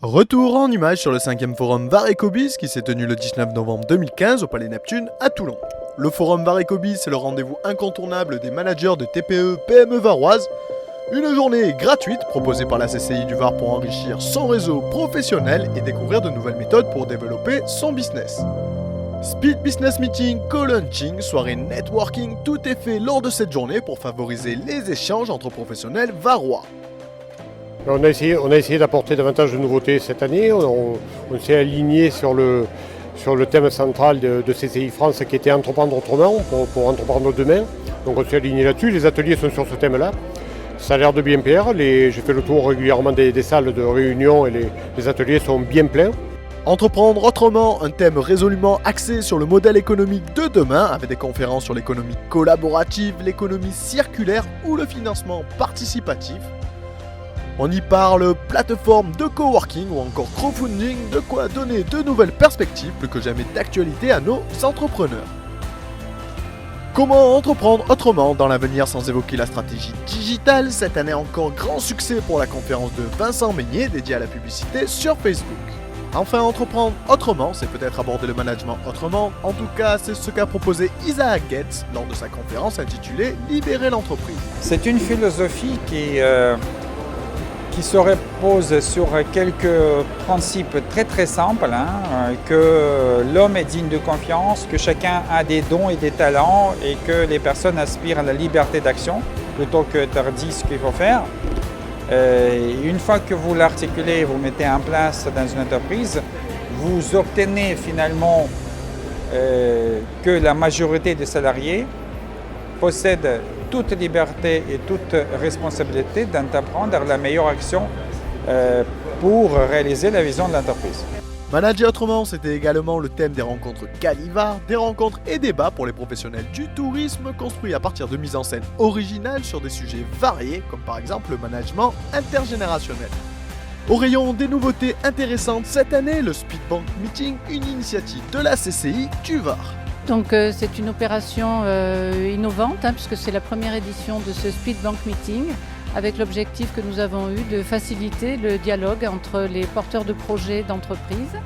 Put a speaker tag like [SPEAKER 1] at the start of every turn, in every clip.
[SPEAKER 1] Retour en images sur le 5e forum VAR Ecobis qui s'est tenu le 19 novembre 2015 au Palais Neptune à Toulon. Le forum VAR Ecobis est le rendez-vous incontournable des managers de TPE, PME varoises. Une journée gratuite proposée par la CCI du Var pour enrichir son réseau professionnel et découvrir de nouvelles méthodes pour développer son business. Speed Business Meeting, co-launching, soirée networking, tout est fait lors de cette journée pour favoriser les échanges entre professionnels varois.
[SPEAKER 2] On a essayé d'apporter davantage de nouveautés cette année. On s'est aligné sur le thème central de CCI France qui était Entreprendre autrement pour entreprendre demain. Donc on s'est aligné là-dessus. Les ateliers sont sur ce thème-là. Ça a l'air de bien plaire. J'ai fait le tour régulièrement des salles de réunion et les ateliers sont bien pleins.
[SPEAKER 1] Entreprendre autrement, un thème résolument axé sur le modèle économique de demain, avec des conférences sur l'économie collaborative, l'économie circulaire ou le financement participatif. On y parle plateforme de coworking ou encore crowdfunding, de quoi donner de nouvelles perspectives plus que jamais d'actualité à nos entrepreneurs. Comment entreprendre autrement dans l'avenir sans évoquer la stratégie digitale? Cette année encore grand succès pour la conférence de Vincent Meignet dédiée à la publicité sur Facebook. Enfin, entreprendre autrement, c'est peut-être aborder le management autrement. En tout cas, c'est ce qu'a proposé Isaac Getz lors de sa conférence intitulée « Libérer l'entreprise ».
[SPEAKER 3] C'est une philosophie qui se repose sur quelques principes très simples, que l'homme est digne de confiance, que chacun a des dons et des talents et que les personnes aspirent à la liberté d'action plutôt que de dire ce qu'il faut faire. Une fois que vous l'articulez, vous mettez en place dans une entreprise, vous obtenez finalement que la majorité des salariés possèdent toute liberté et toute responsabilité d'entreprendre la meilleure action pour réaliser la vision de l'entreprise.
[SPEAKER 1] Manager autrement, c'était également le thème des rencontres Calivar, des rencontres et débats pour les professionnels du tourisme construits à partir de mises en scène originales sur des sujets variés, comme par exemple le management intergénérationnel. Au rayon des nouveautés intéressantes cette année, le Speed Bank Meeting, une initiative de la CCI du Var.
[SPEAKER 4] Donc c'est une opération innovante puisque c'est la première édition de ce Speed Bank Meeting avec l'objectif que nous avons eu de faciliter le dialogue entre les porteurs de projets d'entreprise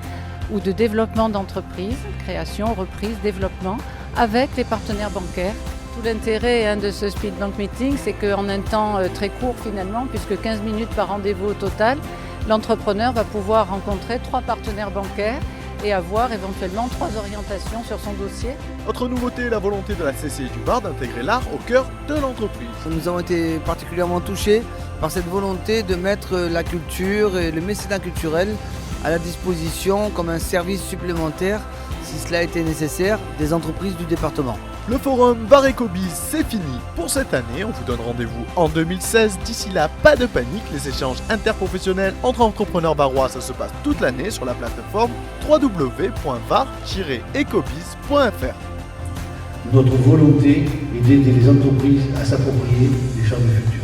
[SPEAKER 4] ou de développement d'entreprise, création, reprise, développement, avec les partenaires bancaires. Tout l'intérêt de ce Speed Bank Meeting, c'est qu'en un temps très court finalement, puisque 15 minutes par rendez-vous au total, l'entrepreneur va pouvoir rencontrer 3 partenaires bancaires et avoir éventuellement 3 orientations sur son dossier.
[SPEAKER 1] Autre nouveauté, la volonté de la CCI du Var d'intégrer l'art au cœur de l'entreprise.
[SPEAKER 5] Nous avons été particulièrement touchés par cette volonté de mettre la culture et le mécénat culturel à la disposition comme un service supplémentaire, si cela était nécessaire, des entreprises du département.
[SPEAKER 1] Le forum VAR Ecobis, c'est fini pour cette année. On vous donne rendez-vous en 2016. D'ici là, pas de panique. Les échanges interprofessionnels entre entrepreneurs varois, ça se passe toute l'année sur la plateforme www.var-ecobis.fr.
[SPEAKER 6] Notre volonté est d'aider les entreprises à s'approprier les champs du futur.